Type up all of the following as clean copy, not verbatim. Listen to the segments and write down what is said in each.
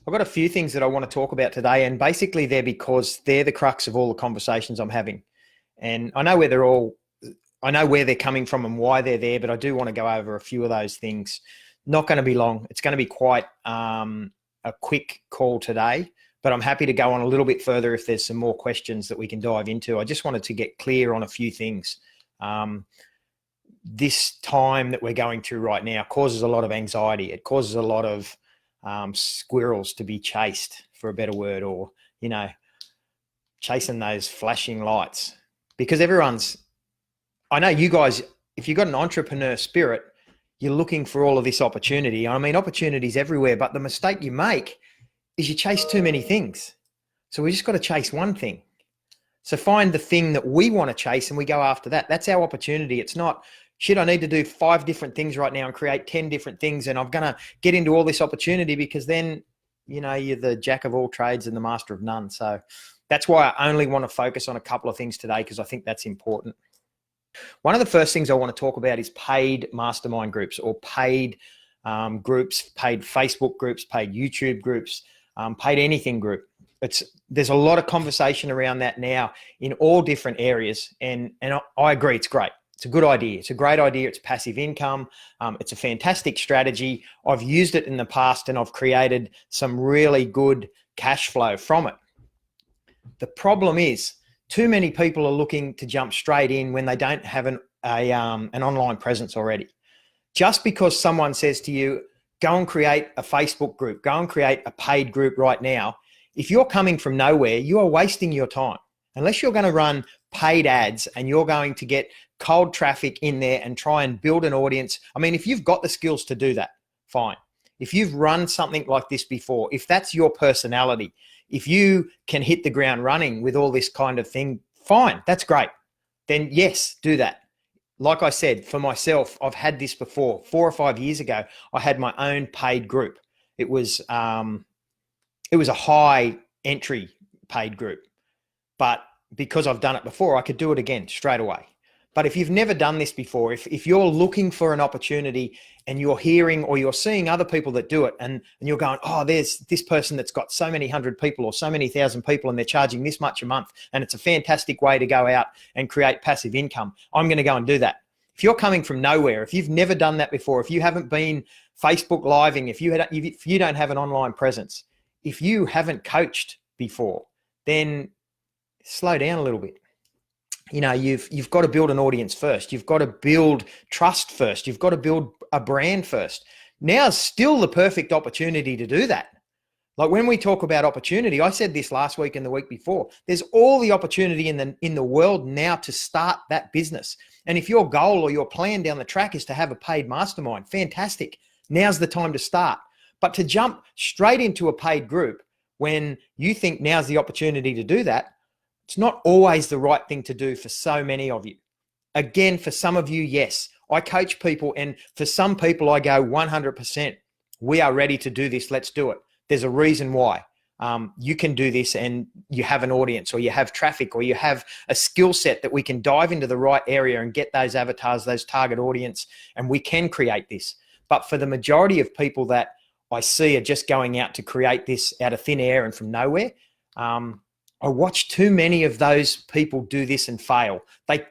I've got a few things that I want to talk about today, and basically they're because they're the crux of all the conversations I'm having. And I know I know where they're coming from and why they're there, but I do want to go over a few of those things. Not going to be long. It's going to be quite a quick call today, but I'm happy to go on a little bit further if there's some more questions that we can dive into. I just wanted to get clear on a few things. This time that we're going through right now causes a lot of anxiety. It causes a lot of squirrels to be chased, for a better word, or, chasing those flashing lights. Because I know you guys, if you've got an entrepreneur spirit, you're looking for all of this opportunity. I mean, opportunities everywhere, but the mistake you make is you chase too many things. So we just got to chase one thing. So find the thing that we want to chase and we go after that. That's our opportunity. It's not, shit, I need to do 5 different things right now and create 10 different things, and I'm going to get into all this opportunity, because then, you're the jack of all trades and the master of none. So that's why I only want to focus on a couple of things today, because I think that's important. One of the first things I want to talk about is paid mastermind groups, or paid groups, paid Facebook groups, paid YouTube groups, paid anything group. There's a lot of conversation around that now in all different areas. And I agree, it's great. It's a good idea. It's a great idea. It's passive income. It's a fantastic strategy. I've used it in the past and I've created some really good cash flow from it. The problem is too many people are looking to jump straight in when they don't have an online presence already. Just because someone says to you, go and create a Facebook group, go and create a paid group right now. If you're coming from nowhere, you are wasting your time. Unless you're going to run paid ads and you're going to get cold traffic in there and try and build an audience. I mean, if you've got the skills to do that, fine. If you've run something like this before, if that's your personality, if you can hit the ground running with all this kind of thing, fine, that's great. Then yes, do that. Like I said, for myself, I've had this before. 4 or 5 years ago, I had my own paid group. It was a high entry paid group, but because I've done it before, I could do it again straight away. But if you've never done this before, if you're looking for an opportunity and you're hearing or you're seeing other people that do it, and you're going, oh, there's this person that's got so many hundred people or so many thousand people and they're charging this much a month, and it's a fantastic way to go out and create passive income, I'm going to go and do that. If you're coming from nowhere, if you've never done that before, if you haven't been Facebook living, if you don't have an online presence, if you haven't coached before, then slow down a little bit. You've got to build an audience first. You've got to build trust first. You've got to build a brand first. Now's still the perfect opportunity to do that. Like when we talk about opportunity, I said this last week and the week before, there's all the opportunity in the world now to start that business. And if your goal or your plan down the track is to have a paid mastermind, fantastic. Now's the time to start. But to jump straight into a paid group when you think now's the opportunity to do that, it's not always the right thing to do for so many of you. Again, for some of you, yes, I coach people, and for some people I go 100%. We are ready to do this. Let's do it. There's a reason why. You can do this, and you have an audience, or you have traffic, or you have a skill set that we can dive into the right area and get those avatars, those target audience, and we can create this. But for the majority of people that I see are just going out to create this out of thin air and from nowhere, I watch too many of those people do this and fail.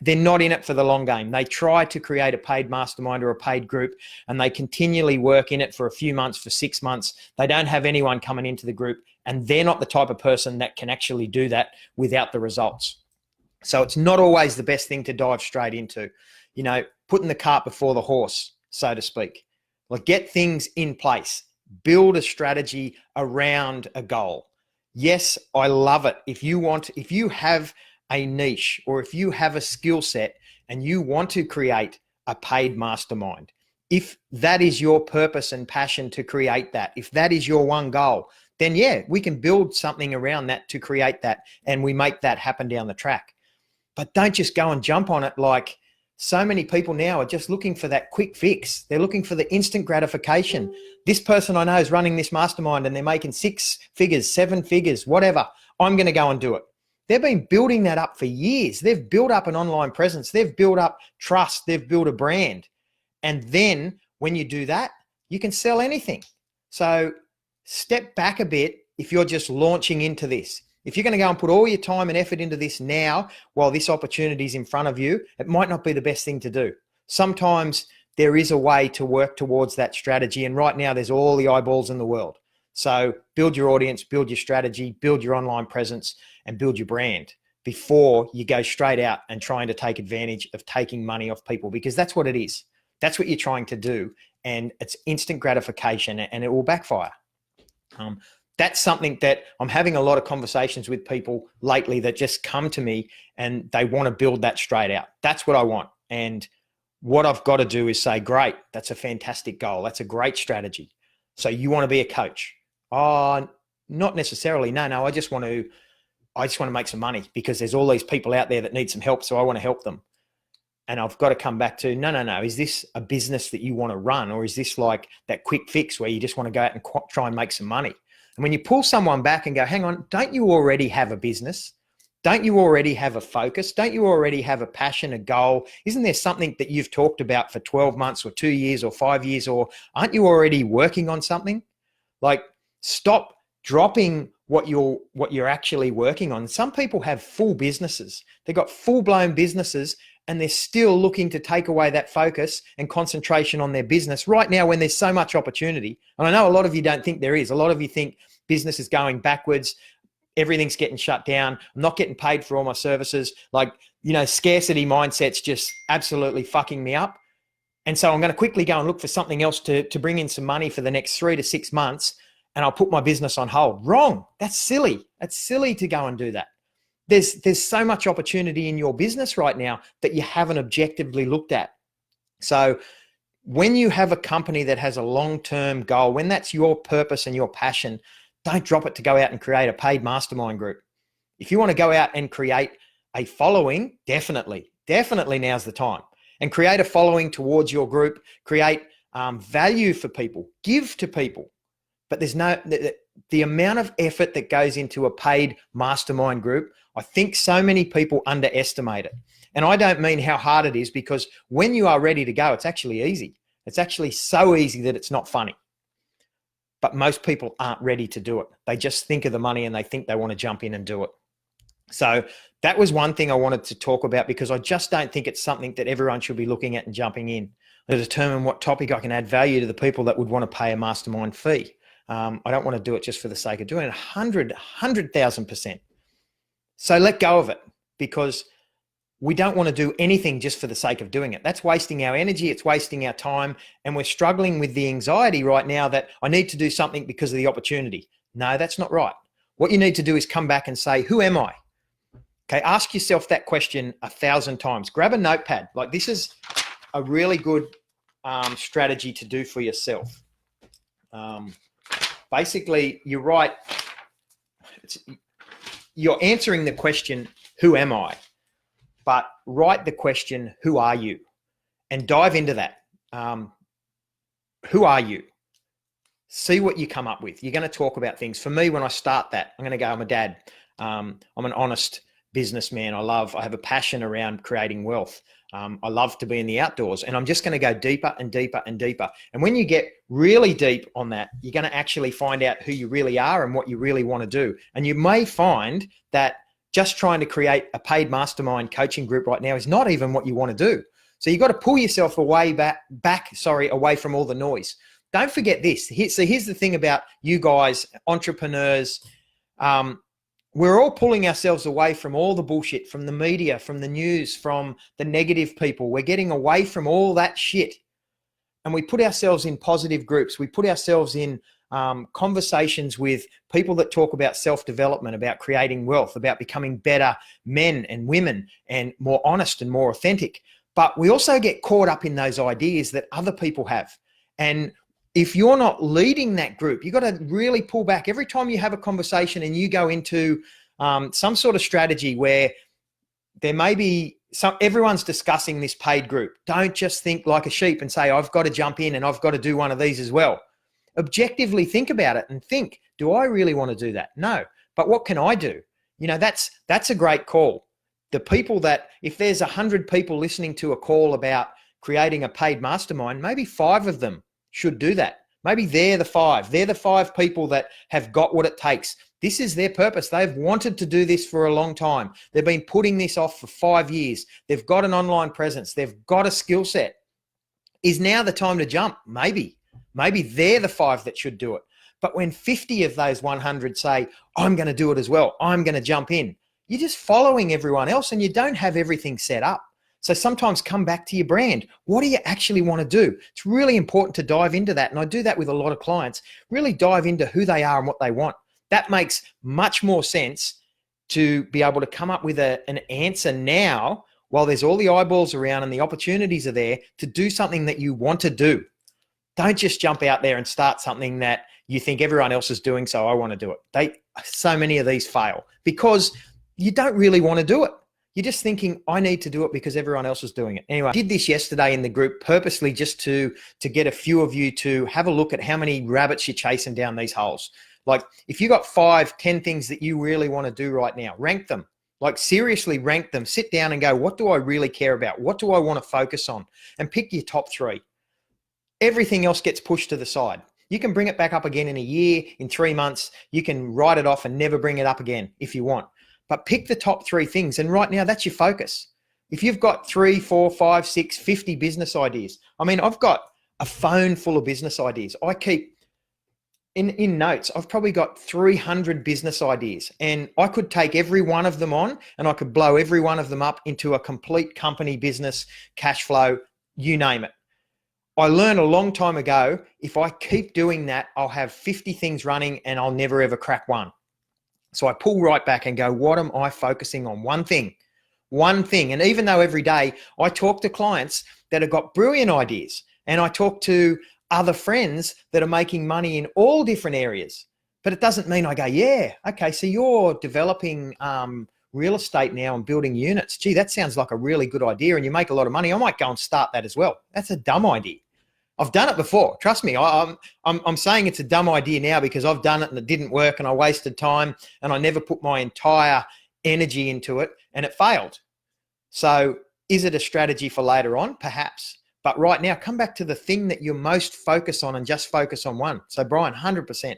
They're not in it for the long game. They try to create a paid mastermind or a paid group, and they continually work in it for a few months, for 6 months. They don't have anyone coming into the group, and they're not the type of person that can actually do that without the results. So it's not always the best thing to dive straight into, putting the cart before the horse, so to speak. Like, get things in place, build a strategy around a goal. Yes, I love it. If you have a niche, or if you have a skill set and you want to create a paid mastermind, if that is your purpose and passion to create that, if that is your one goal, then yeah, we can build something around that to create that, and we make that happen down the track. But don't just go and jump on it. Like, so many people now are just looking for that quick fix. They're looking for the instant gratification. This person I know is running this mastermind and they're making 6 figures, 7 figures, whatever. I'm going to go and do it. They've been building that up for years. They've built up an online presence. They've built up trust. They've built a brand. And then when you do that, you can sell anything. So step back a bit if you're just launching into this. If you're going to go and put all your time and effort into this now while this opportunity is in front of you, it might not be the best thing to do. Sometimes there is a way to work towards that strategy. And right now there's all the eyeballs in the world. So build your audience, build your strategy, build your online presence, and build your brand before you go straight out and trying to take advantage of taking money off people, because that's what it is. That's what you're trying to do. And it's instant gratification, and it will backfire. That's something that I'm having a lot of conversations with people lately that just come to me and they want to build that straight out. That's what I want. And what I've got to do is say, great, that's a fantastic goal. That's a great strategy. So you want to be a coach? Oh, not necessarily. No, I just want to make some money because there's all these people out there that need some help. So I want to help them. And I've got to come back to, no. Is this a business that you want to run? Or is this like that quick fix where you just want to go out and try and make some money? And when you pull someone back and go, hang on, don't you already have a business? Don't you already have a focus? Don't you already have a passion, a goal? Isn't there something that you've talked about for 12 months or 2 years or 5 years? Or aren't you already working on something? Like, stop dropping what you're actually working on. Some people have full businesses. They've got full-blown businesses and they're still looking to take away that focus and concentration on their business right now when there's so much opportunity. And I know a lot of you don't think there is. A lot of you think business is going backwards. Everything's getting shut down. I'm not getting paid for all my services. Like, scarcity mindset's just absolutely fucking me up. And so I'm going to quickly go and look for something else to bring in some money for the next 3 to 6 months. And I'll put my business on hold. Wrong. That's silly. That's silly to go and do that. There's so much opportunity in your business right now that you haven't objectively looked at. So when you have a company that has a long-term goal, when that's your purpose and your passion, don't drop it to go out and create a paid mastermind group. If you want to go out and create a following, definitely now's the time. And create a following towards your group, create value for people, give to people. But there's the amount of effort that goes into a paid mastermind group, I think so many people underestimate it. And I don't mean how hard it is, because when you are ready to go, it's actually easy. It's actually so easy that it's not funny. But most people aren't ready to do it. They just think of the money and they think they want to jump in and do it. So that was one thing I wanted to talk about, because I just don't think it's something that everyone should be looking at and jumping in to determine what topic I can add value to the people that would want to pay a mastermind fee. I don't want to do it just for the sake of doing it. 100,000%. So let go of it, because we don't want to do anything just for the sake of doing it. That's wasting our energy. It's wasting our time. And we're struggling with the anxiety right now that I need to do something because of the opportunity. No, that's not right. What you need to do is come back and say, who am I? Okay, ask yourself that question 1,000 times. Grab a notepad. Like, this is a really good strategy to do for yourself. Basically, you're right. You're answering the question, who am I? But write the question, who are you? And dive into that. Who are you? See what you come up with. You're going to talk about things. For me, when I start that, I'm going to go, I'm a dad. I'm an honest businessman. I have a passion around creating wealth. I love to be in the outdoors, and I'm just going to go deeper and deeper and deeper. And when you get really deep on that, you're going to actually find out who you really are and what you really want to do. And you may find that just trying to create a paid mastermind coaching group right now is not even what you want to do. So you've got to pull yourself away from all the noise. Don't forget this. So here's the thing about you guys, entrepreneurs. We're all pulling ourselves away from all the bullshit, from the media, from the news, from the negative people. We're getting away from all that shit. And we put ourselves in positive groups. We put ourselves in conversations with people that talk about self-development, about creating wealth, about becoming better men and women and more honest and more authentic. But we also get caught up in those ideas that other people have. And if you're not leading that group, you've got to really pull back. Every time you have a conversation and you go into some sort of strategy where there may be everyone's discussing this paid group, don't just think like a sheep and say, I've got to jump in and I've got to do one of these as well. Objectively think about it and think, do I really want to do that? No. But what can I do? That's a great call. The people that, if there's 100 people listening to a call about creating a paid mastermind, maybe 5 of them should do that. Maybe they're the five. They're the five people that have got what it takes. This is their purpose. They've wanted to do this for a long time. They've been putting this off for 5 years. They've got an online presence. They've got a skill set. Is now the time to jump? Maybe. Maybe they're the five that should do it. But when 50 of those 100 say, I'm going to do it as well, I'm going to jump in, you're just following everyone else and you don't have everything set up. So sometimes come back to your brand. What do you actually want to do? It's really important to dive into that. And I do that with a lot of clients, really dive into who they are and what they want. That makes much more sense to be able to come up with an answer now while there's all the eyeballs around and the opportunities are there to do something that you want to do. Don't just jump out there and start something that you think everyone else is doing, so I want to do it. So many of these fail because you don't really want to do it. You're just thinking, I need to do it because everyone else is doing it. Anyway, I did this yesterday in the group purposely just to get a few of you to have a look at how many rabbits you're chasing down these holes. Like if you got 5, 10 things that you really want to do right now, rank them. Like seriously rank them. Sit down and go, what do I really care about? What do I want to focus on? And pick your top 3. Everything else gets pushed to the side. You can bring it back up again in a year, in 3 months. You can write it off and never bring it up again if you want. But pick the top 3 things. And right now, that's your focus. If you've got 3, 4, 5, 6, 50 business ideas. I mean, I've got a phone full of business ideas. I keep in notes, I've probably got 300 business ideas, and I could take every one of them on and I could blow every one of them up into a complete company, business, cash flow, you name it. I learned a long time ago, if I keep doing that, I'll have 50 things running and I'll never ever crack one. So I pull right back and go, what am I focusing on? One thing. And even though every day I talk to clients that have got brilliant ideas and I talk to other friends that are making money in all different areas, but it doesn't mean I go, yeah, okay, so you're developing real estate now and building units. Gee, that sounds like a really good idea and you make a lot of money. I might go and start that as well. That's a dumb idea. I've done it before. Trust me. I'm saying it's a dumb idea now because I've done it and it didn't work and I wasted time and I never put my entire energy into it and it failed. So is it a strategy for later on? Perhaps. But right now, come back to the thing that you're most focused on and just focus on one. So Brian, 100%,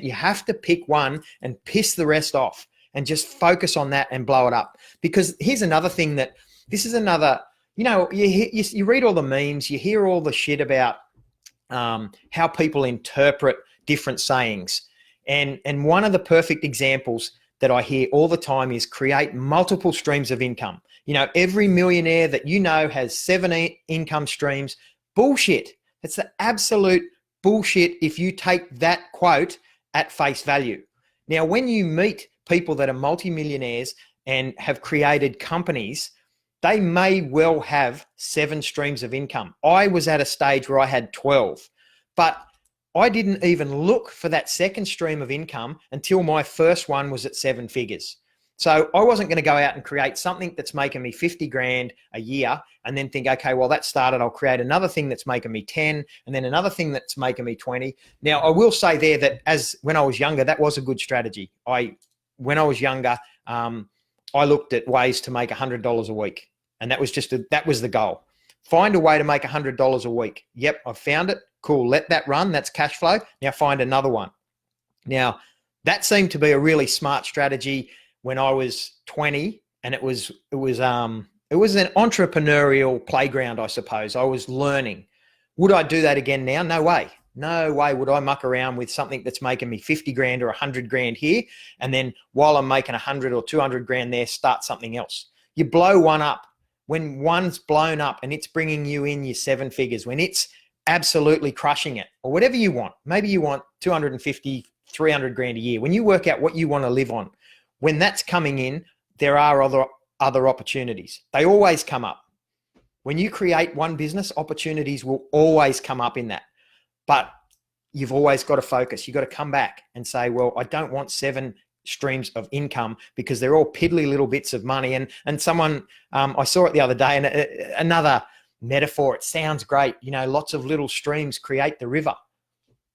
you have to pick one and piss the rest off and just focus on that and blow it up. Because here's another thing that, this is another, you know, you read all the memes, you hear all the shit about how people interpret different sayings. And one of the perfect examples that I hear all the time is create multiple streams of income. You know, every millionaire that you know has 7 income streams. Bullshit. It's the absolute bullshit if you take that quote at face value. Now, when you meet people that are multimillionaires and have created companies, they may well have 7 streams of income. I was at a stage where I had 12, but I didn't even look for that second stream of income until my first one was at 7 figures. So I wasn't going to go out and create something that's making me 50 grand a year and then think, okay, well, that started, I'll create another thing that's making me 10 and then another thing that's making me 20. Now, I will say there that when I was younger, that was a good strategy. When I was younger, I looked at ways to make $100 a week. And that was that was the goal. Find a way to make $100 a week. Yep, I've found it. Cool. Let that run. That's cash flow. Now find another one. Now, that seemed to be a really smart strategy when I was 20, and it was an entrepreneurial playground, I suppose. I was learning. Would I do that again now? No way. No way would I muck around with something that's making me 50 grand or 100 grand here, and then while I'm making 100 or 200 grand there, start something else. You blow one up. When one's blown up and it's bringing you in your 7 figures, when it's absolutely crushing it, or whatever you want, maybe you want 250, 300 grand a year. When you work out what you want to live on, when that's coming in, there are other opportunities. They always come up. When you create one business, opportunities will always come up in that. But you've always got to focus. You've got to come back and say, well, I don't want 7 streams of income because they're all piddly little bits of money. And someone, I saw it the other day, and another metaphor, it sounds great. You know, lots of little streams create the river.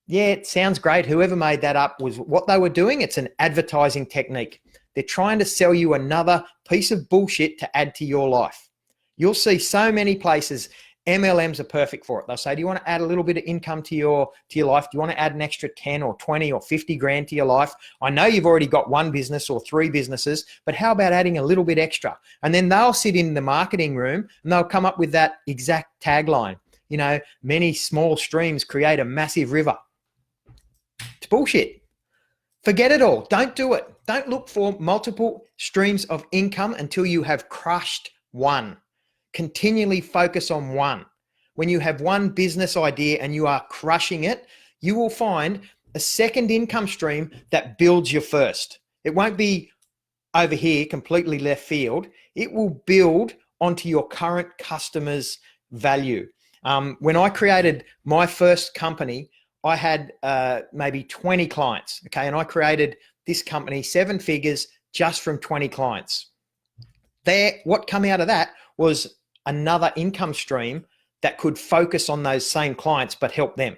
Yeah, it sounds great. Whoever made that up was what they were doing. It's an advertising technique. They're trying to sell you another piece of bullshit to add to your life. You'll see so many places MLMs are perfect for it. They'll say, do you want to add a little bit of income to your life? Do you want to add an extra 10 or 20 or 50 grand to your life? I know you've already got one business or 3 businesses, but how about adding a little bit extra? And then they'll sit in the marketing room and they'll come up with that exact tagline. Many small streams create a massive river. It's bullshit. Forget it all. Don't do it. Don't look for multiple streams of income until you have crushed one. Continually focus on one. When you have one business idea and you are crushing it, you will find a second income stream that builds your first. It won't be over here, completely left field. It will build onto your current customers' value. When I created my first company, I had maybe 20 clients, okay? And I created this company, 7 figures, just from 20 clients. What came out of that was another income stream that could focus on those same clients but help them.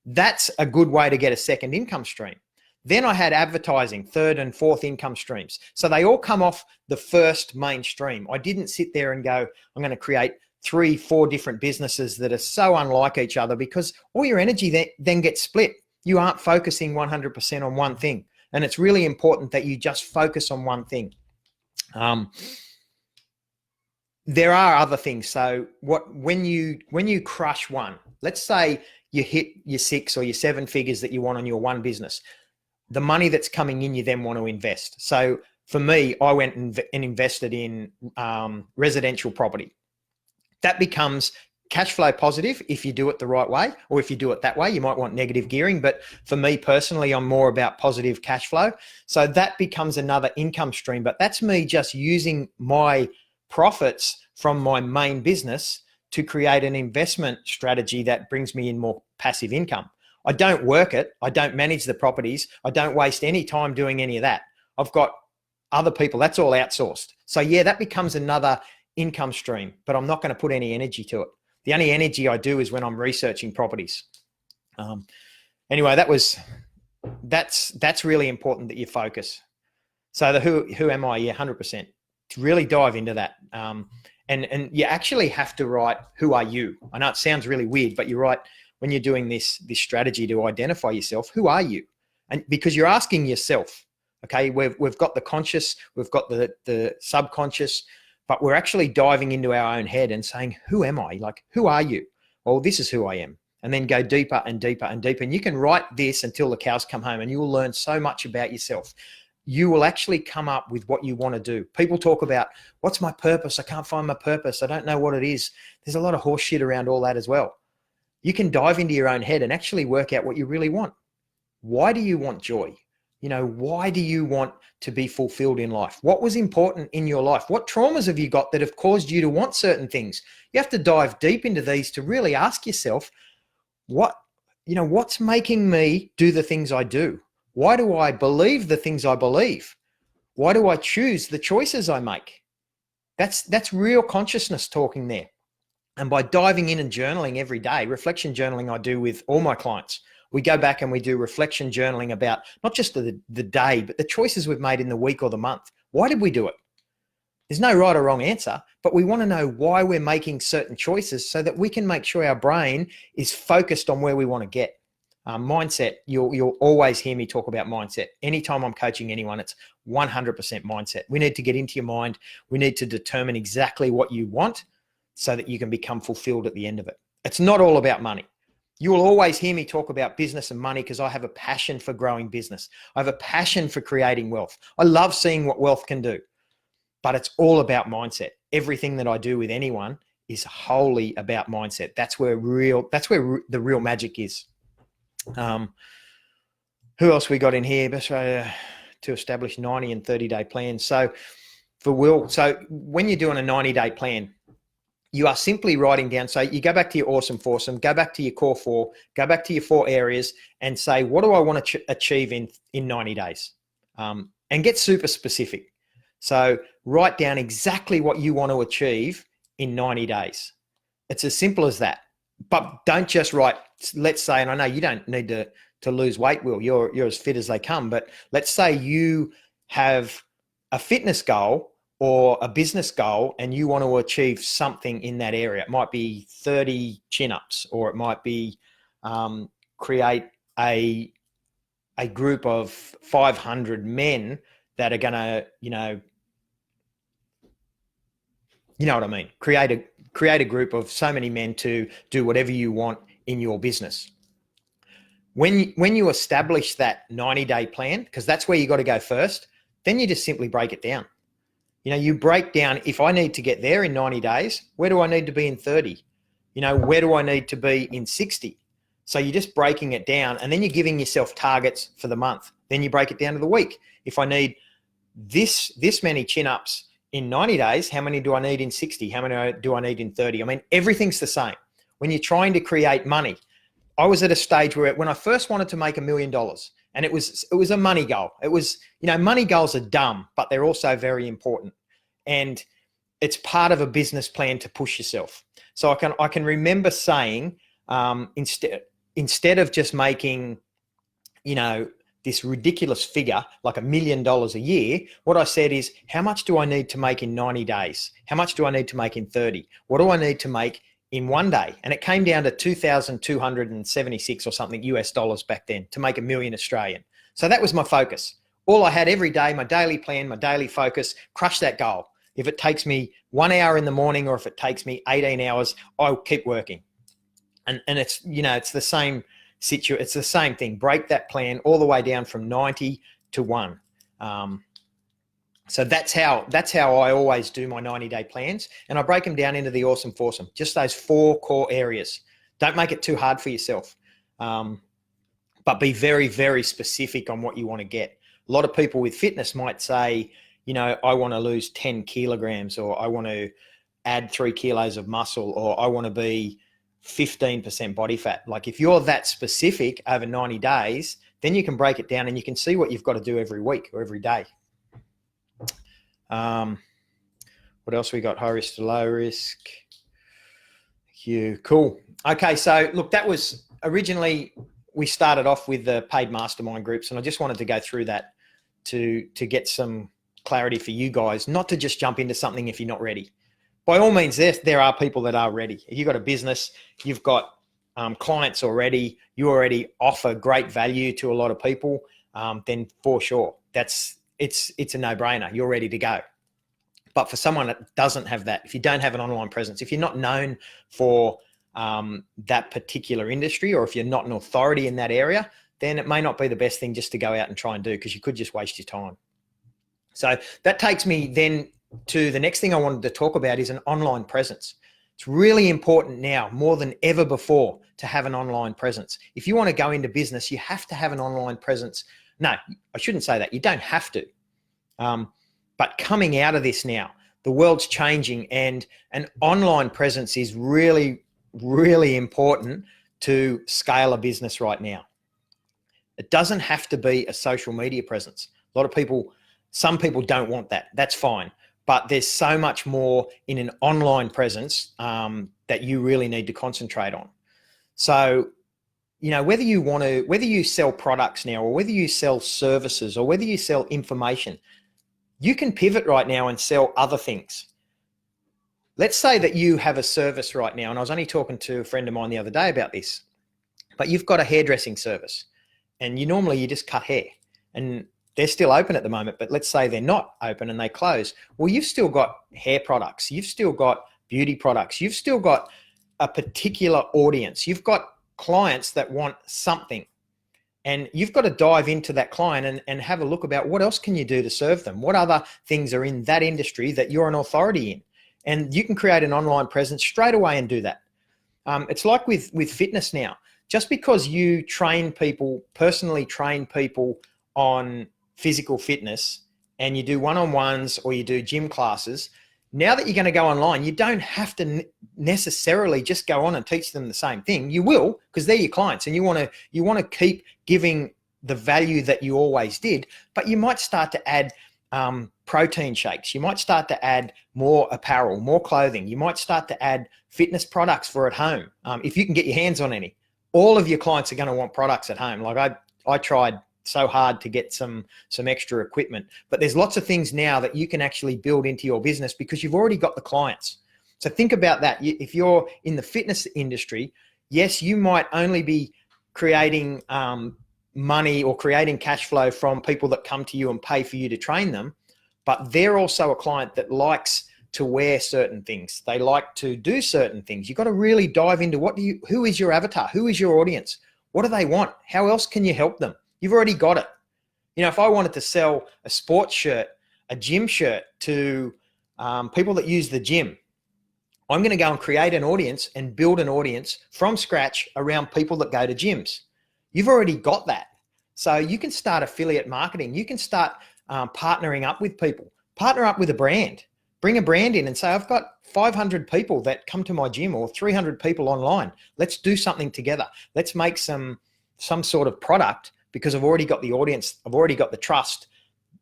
That's a good way to get a second income stream. Then I had advertising, 3rd and 4th income streams. So they all come off the first main stream. I didn't sit there and go, I'm going to create 3, 4 different businesses that are so unlike each other, because all your energy then gets split. You aren't focusing 100% on one thing. And it's really important that you just focus on one thing. There are other things. So when you crush one, let's say you hit your 6 or your 7 figures that you want on your one business, the money that's coming in, you then want to invest. So for me, I went and invested in residential property. That becomes cash flow positive if you do it the right way, or if you do it that way, you might want negative gearing. But for me personally, I'm more about positive cash flow. So that becomes another income stream. But that's me just using my profits from my main business to create an investment strategy that brings me in more passive income. I don't work it. I don't manage the properties. I don't waste any time doing any of that. I've got other people. That's all outsourced. So yeah, that becomes another income stream, but I'm not going to put any energy to it. The only energy I do is when I'm researching properties. Anyway, that's really important that you focus. So the who am I? Yeah, 100%. To really dive into that. And you actually have to write, who are you? I know it sounds really weird, but you're right. When you're doing this strategy to identify yourself, who are you? And because you're asking yourself, okay, we've got the conscious, we've got the subconscious, but we're actually diving into our own head and saying, who am I? Like, who are you? Well, this is who I am. And then go deeper and deeper and deeper. And you can write this until the cows come home, and you will learn so much about yourself. You will actually come up with what you want to do. People talk about, what's my purpose? I can't find my purpose. I don't know what it is. There's a lot of horse shit around all that as well. You can dive into your own head and actually work out what you really want. Why do you want joy? Why do you want to be fulfilled in life? What was important in your life? What traumas have you got that have caused you to want certain things? You have to dive deep into these to really ask yourself, what's making me do the things I do? Why do I believe the things I believe? Why do I choose the choices I make? That's real consciousness talking there. And by diving in and journaling every day, reflection journaling I do with all my clients. We go back and we do reflection journaling about not just the day, but the choices we've made in the week or the month. Why did we do it? There's no right or wrong answer, but we want to know why we're making certain choices so that we can make sure our brain is focused on where we want to get. Mindset, you'll always hear me talk about mindset. Anytime I'm coaching anyone, it's 100% mindset. We need to get into your mind. We need to determine exactly what you want so that you can become fulfilled at the end of it. It's not all about money. You will always hear me talk about business and money because I have a passion for growing business. I have a passion for creating wealth. I love seeing what wealth can do, but it's all about mindset. Everything that I do with anyone is wholly about mindset. That's where the real magic is. Who else we got in here? Best way to establish 90 and 30-day plans. So when you're doing a 90-day plan, you are simply writing down. So you go back to your awesome foursome, go back to your core 4, go back to your 4 areas and say, what do I want to achieve in 90 days? And get super specific. So write down exactly what you want to achieve in 90 days. It's as simple as that. But don't just write, let's say, and I know you don't need to lose weight, Will. You're as fit as they come. But let's say you have a fitness goal or a business goal and you want to achieve something in that area. It might be 30 chin-ups, or it might be create a group of 500 men that are going to, you know what I mean? Create a group of so many men to do whatever you want in your business. When you establish that 90-day plan, because that's where you got to go first, then you just simply break it down. You know, you break down, if I need to get there in 90 days, where do I need to be in 30? You know, where do I need to be in 60? So you're just breaking it down, and then you're giving yourself targets for the month. Then you break it down to the week. If I need this many chin-ups in 90 days, how many do I need in 60? How many do I need in 30? I mean, everything's the same. When you're trying to create money, I was at a stage where when I first wanted to make $1 million, and it was a money goal. It was, you know, money goals are dumb, but they're also very important. And it's part of a business plan to push yourself. So I can remember saying, instead of just making, you know, this ridiculous figure, like $1 million a year, what I said is, how much do I need to make in 90 days? How much do I need to make in 30? What do I need to make in one day? And it came down to 2,276 or something US dollars back then to make $1 million Australian. So that was my focus. All I had every day, my daily plan, my daily focus, crush that goal. If it takes me 1 hour in the morning, or if it takes me 18 hours, I'll keep working. And it's, you know, it's the same situation. It's the same thing. Break that plan all the way down from 90 to 1. So that's how I always do my 90-day plans, and I break them down into the awesome foursome, just those 4 core areas. Don't make it too hard for yourself, but be very, very specific on what you want to get. A lot of people with fitness might say, you know, I want to lose 10 kilograms, or I want to add 3 kilos of muscle, or I want to be 15% body fat. Like, if you're that specific over 90 days, then you can break it down and you can see what you've got to do every week or every day. What else we got? High risk to low risk. Cool. Okay. So look, that was originally, we started off with the paid mastermind groups, and I just wanted to go through that to get some clarity for you guys, not to just jump into something if you're not ready. By all means, there are people that are ready. If you've got a business, you've got clients already, you already offer great value to a lot of people, then for sure, it's a no-brainer. You're ready to go. But for someone that doesn't have that, if you don't have an online presence, if you're not known for that particular industry, or if you're not an authority in that area, then it may not be the best thing just to go out and try and do, because you could just waste your time. So that takes me then to the next thing I wanted to talk about, is an online presence. It's really important now, more than ever before, to have an online presence. If you want to go into business, you have to have an online presence. No, I shouldn't say that. You don't have to. But coming out of this now, the world's changing, and an online presence is really, really important to scale a business right now. It doesn't have to be a social media presence. Some people don't want that. That's fine. But there's so much more in an online presence that you really need to concentrate on. So, you know, whether you sell products now, or whether you sell services, or whether you sell information, you can pivot right now and sell other things. Let's say that you have a service right now, and I was only talking to a friend of mine the other day about this, but you've got a hairdressing service, and you just cut hair, and they're still open at the moment, but let's say they're not open and they close. Well, you've still got hair products. You've still got beauty products. You've still got a particular audience. You've got clients that want something, and you've got to dive into that client and have a look about what else can you do to serve them? What other things are in that industry that you're an authority in? And you can create an online presence straight away and do that. It's like with fitness now. Just because you personally train people on physical fitness, and you do one-on-ones or you do gym classes, now that you're going to go online, you don't have to necessarily just go on and teach them the same thing. You will, because they're your clients, and you want to keep giving the value that you always did, but you might start to add protein shakes. You might start to add more apparel, more clothing. You might start to add fitness products for at home, if you can get your hands on any. All of your clients are going to want products at home. Like I tried so hard to get some extra equipment. But there's lots of things now that you can actually build into your business because you've already got the clients. So think about that. If you're in the fitness industry, yes, you might only be creating money or creating cash flow from people that come to you and pay for you to train them, but they're also a client that likes to wear certain things. They like to do certain things. You've got to really dive into who is your avatar? Who is your audience? What do they want? How else can you help them? You've already got it. You know, if I wanted to sell a sports shirt, a gym shirt to people that use the gym, I'm going to go and create an audience and build an audience from scratch around people that go to gyms. You've already got that. So you can start affiliate marketing. You can start partnering up with people. Partner up with a brand. Bring a brand in and say, I've got 500 people that come to my gym or 300 people online. Let's do something together. Let's make some sort of product because I've already got the audience. I've already got the trust.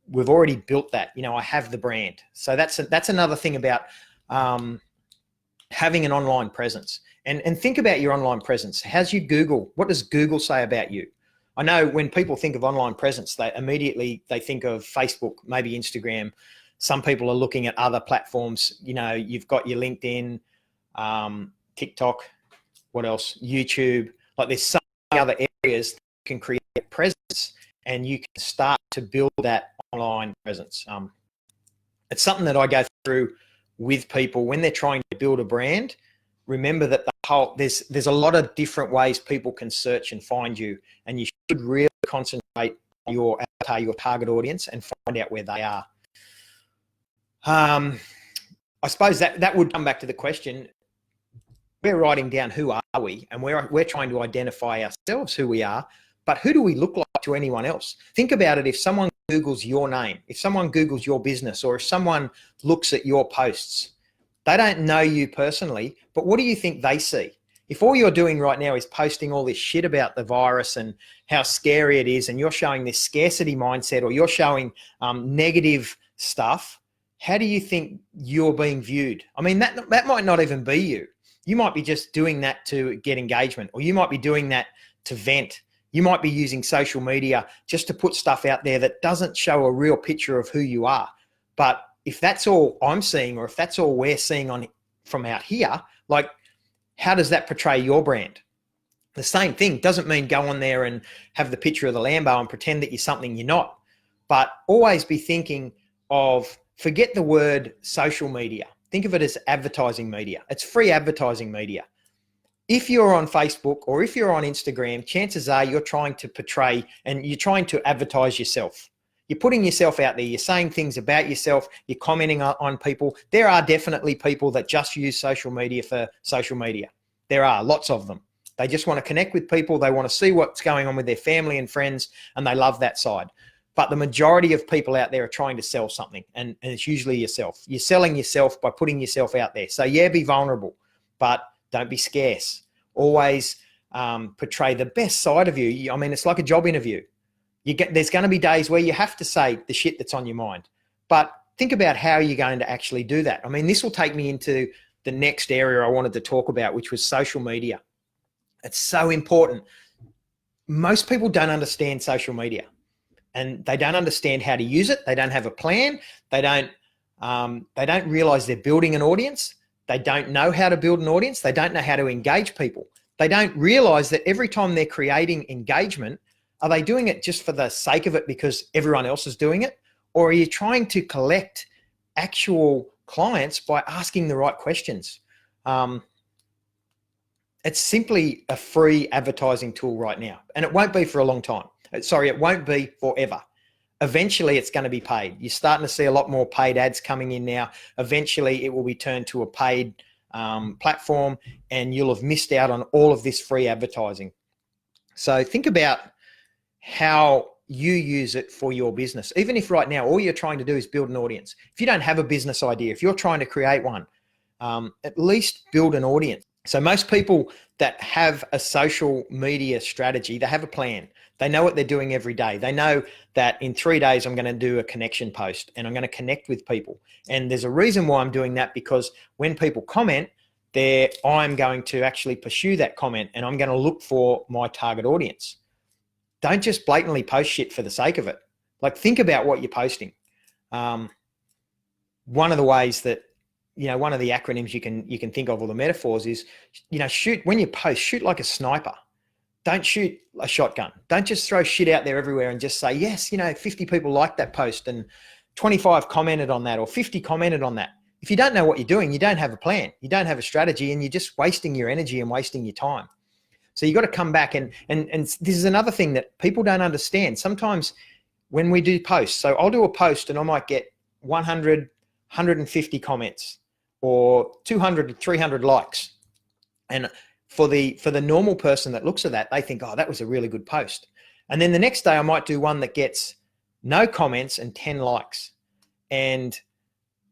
We've already built that. You know, I have the brand. So that's another thing about having an online presence. And think about your online presence. How's your Google? What does Google say about you? I know when people think of online presence, they immediately think of Facebook, maybe Instagram. Some people are looking at other platforms. You know, you've got your LinkedIn, TikTok, what else? YouTube. Like there's so many other areas that you can create presence and you can start to build that online presence. It's something that I go through with people when they're trying to build a brand. Remember that there's a lot of different ways people can search and find you, and you should really concentrate on your avatar, your target audience, and find out where they are. I suppose that would come back to the question. We're writing down who are we, and we're trying to identify ourselves who we are, but who do we look like to anyone else? Think about it. If someone Googles your name, if someone Googles your business, or if someone looks at your posts, they don't know you personally, but what do you think they see? If all you're doing right now is posting all this shit about the virus and how scary it is, and you're showing this scarcity mindset, or you're showing negative stuff, how do you think you're being viewed? I mean, that might not even be you. You might be just doing that to get engagement, or you might be doing that to vent. You might be using social media just to put stuff out there that doesn't show a real picture of who you are. But if that's all I'm seeing, or if that's all we're seeing from out here, like, how does that portray your brand? The same thing. Doesn't mean go on there and have the picture of the Lambo and pretend that you're something you're not. But always be thinking of, forget the word social media. Think of it as advertising media. It's free advertising media. If you're on Facebook or if you're on Instagram, chances are you're trying to portray and you're trying to advertise yourself. You're putting yourself out there. You're saying things about yourself. You're commenting on people. There are definitely people that just use social media for social media. There are lots of them. They just want to connect with people. They want to see what's going on with their family and friends, and they love that side. But the majority of people out there are trying to sell something, and it's usually yourself. You're selling yourself by putting yourself out there. So yeah, be vulnerable, but don't be scarce. Always portray the best side of you. I mean, it's like a job interview. There's going to be days where you have to say the shit that's on your mind, but think about how you're going to actually do that. I mean, this will take me into the next area I wanted to talk about, which was social media. It's so important. Most people don't understand social media, and they don't understand how to use it. They don't have a plan. They don't realize they're building an audience. They don't know how to build an audience. They don't know how to engage people. They don't realize that every time they're creating engagement, are they doing it just for the sake of it because everyone else is doing it? Or are you trying to collect actual clients by asking the right questions? It's simply a free advertising tool right now, and it won't be for a long time. Sorry, it won't be forever. Eventually, it's going to be paid. You're starting to see a lot more paid ads coming in now. Eventually, it will be turned to a paid platform, and you'll have missed out on all of this free advertising. So think about how you use it for your business. Even if right now all you're trying to do is build an audience. If you don't have a business idea, if you're trying to create one, at least build an audience. So most people that have a social media strategy, they have a plan. They know what they're doing every day. They know that in 3 days, I'm going to do a connection post and I'm going to connect with people. And there's a reason why I'm doing that, because when people comment, I'm going to actually pursue that comment and I'm going to look for my target audience. don't just blatantly post shit for the sake of it. Like, think about what you're posting. One of the ways that, one of the acronyms you can think of, or the metaphors, is, shoot, when you post, shoot like a sniper. Don't shoot a shotgun. Don't just throw shit out there everywhere and just say, yes, 50 people liked that post and 25 commented on that, or 50 commented on that. If you don't know what you're doing, you don't have a plan, you don't have a strategy, and you're just wasting your energy and wasting your time. So you got to come back, and this is another thing that people don't understand. Sometimes when we do posts, so I'll do a post and I might get 100, 150 comments, or 200 to 300 likes. And for the normal person that looks at that, they think, oh, that was a really good post. And then the next day I might do one that gets no comments and 10 likes. And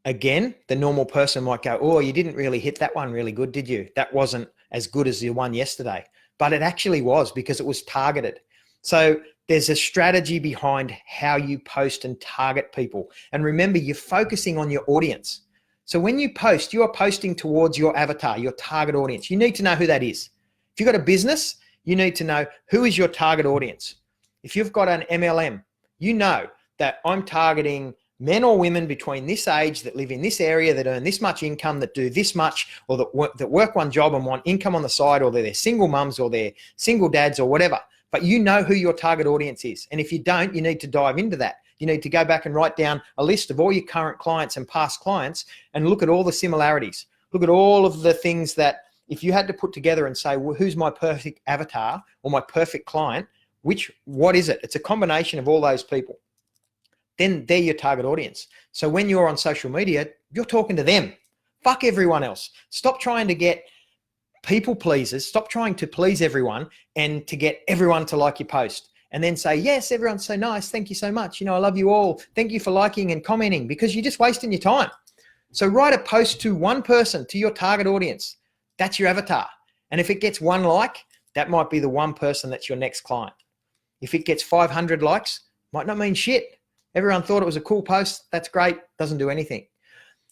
again, the normal person might go, oh, you didn't really hit that one really good, did you? That wasn't as good as the one yesterday. But it actually was, because it was targeted. So there's a strategy behind how you post and target people. And remember, you're focusing on your audience. So when you post, you are posting towards your avatar, your target audience. You need to know who that is. If you've got a business, you need to know who is your target audience. If you've got an MLM, you know that I'm targeting men or women between this age that live in this area, that earn this much income, that do this much, or that work one job and want income on the side, or they're single mums, or they're single dads, or whatever. But you know who your target audience is. And if you don't, you need to dive into that. You need to go back and write down a list of all your current clients and past clients and look at all the similarities. Look at all of the things that, if you had to put together and say, well, who's my perfect avatar or my perfect client, what is it? It's a combination of all those people. Then they're your target audience. So when you're on social media, you're talking to them. Fuck everyone else. Stop trying to get people pleasers. Stop trying to please everyone and to get everyone to like your post. And then say, yes, everyone's so nice. Thank you so much. I love you all. Thank you for liking and commenting, because you're just wasting your time. So write a post to one person, to your target audience. That's your avatar. And if it gets 1 like, that might be the one person that's your next client. If it gets 500 likes, might not mean shit. Everyone thought it was a cool post. That's great. Doesn't do anything.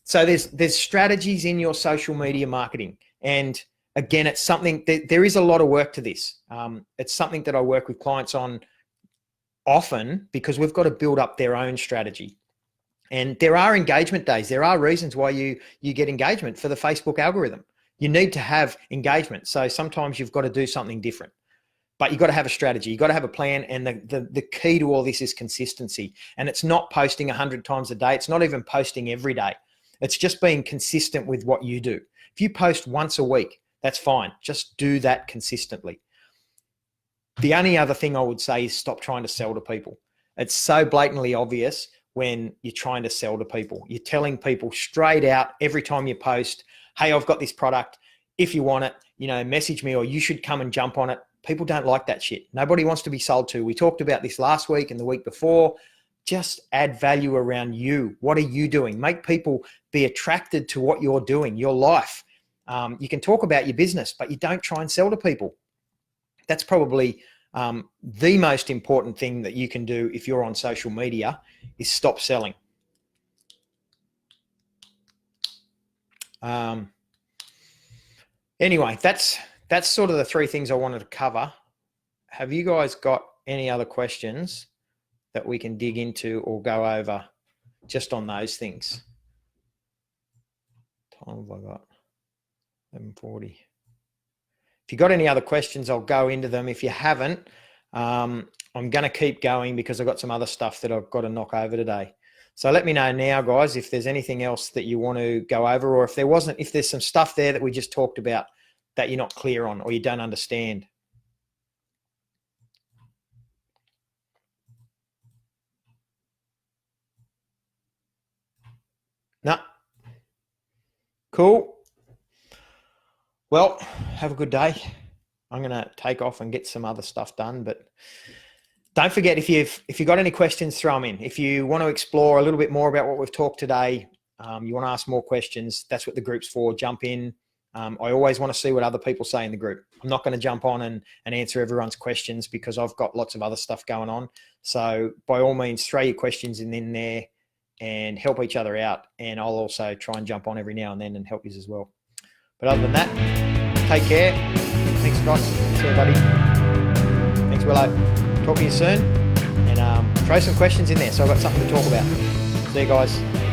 So there's strategies in your social media marketing. And again, it's something that there is a lot of work to this. It's something that I work with clients on often, because we've got to build up their own strategy. And there are engagement days. There are reasons why you get engagement for the Facebook algorithm. You need to have engagement. So sometimes you've got to do something different. But you've got to have a strategy. You've got to have a plan. And the key to all this is consistency. And it's not posting 100 times a day. It's not even posting every day. It's just being consistent with what you do. If you post once a week, that's fine. Just do that consistently. The only other thing I would say is stop trying to sell to people. It's so blatantly obvious when you're trying to sell to people. You're telling people straight out every time you post, hey, I've got this product. If you want it, message me, or you should come and jump on it. People don't like that shit. Nobody wants to be sold to. We talked about this last week and the week before. Just add value around you. What are you doing? Make people be attracted to what you're doing, your life. You can talk about your business, but you don't try and sell to people. That's probably the most important thing that you can do if you're on social media, is stop selling. Anyway, that's sort of the 3 things I wanted to cover. Have you guys got any other questions that we can dig into or go over just on those things? Time have I got? 11:40. If you've got any other questions, I'll go into them. If you haven't, I'm going to keep going, because I've got some other stuff that I've got to knock over today. So let me know now, guys, if there's anything else that you want to go over, or if there's some stuff there that we just talked about that you're not clear on or you don't understand. No. Cool. Well, have a good day. I'm going to take off and get some other stuff done, but don't forget, if you've got any questions, throw them in. If you want to explore a little bit more about what we've talked today, you want to ask more questions, that's what the group's for. Jump in. I always want to see what other people say in the group. I'm not going to jump on and answer everyone's questions, because I've got lots of other stuff going on. So by all means, throw your questions in there and help each other out. And I'll also try and jump on every now and then and help you as well. But other than that, take care. Thanks, Scott. See you, buddy. Thanks, Willow. Talk to you soon, and throw some questions in there so I've got something to talk about. See you guys.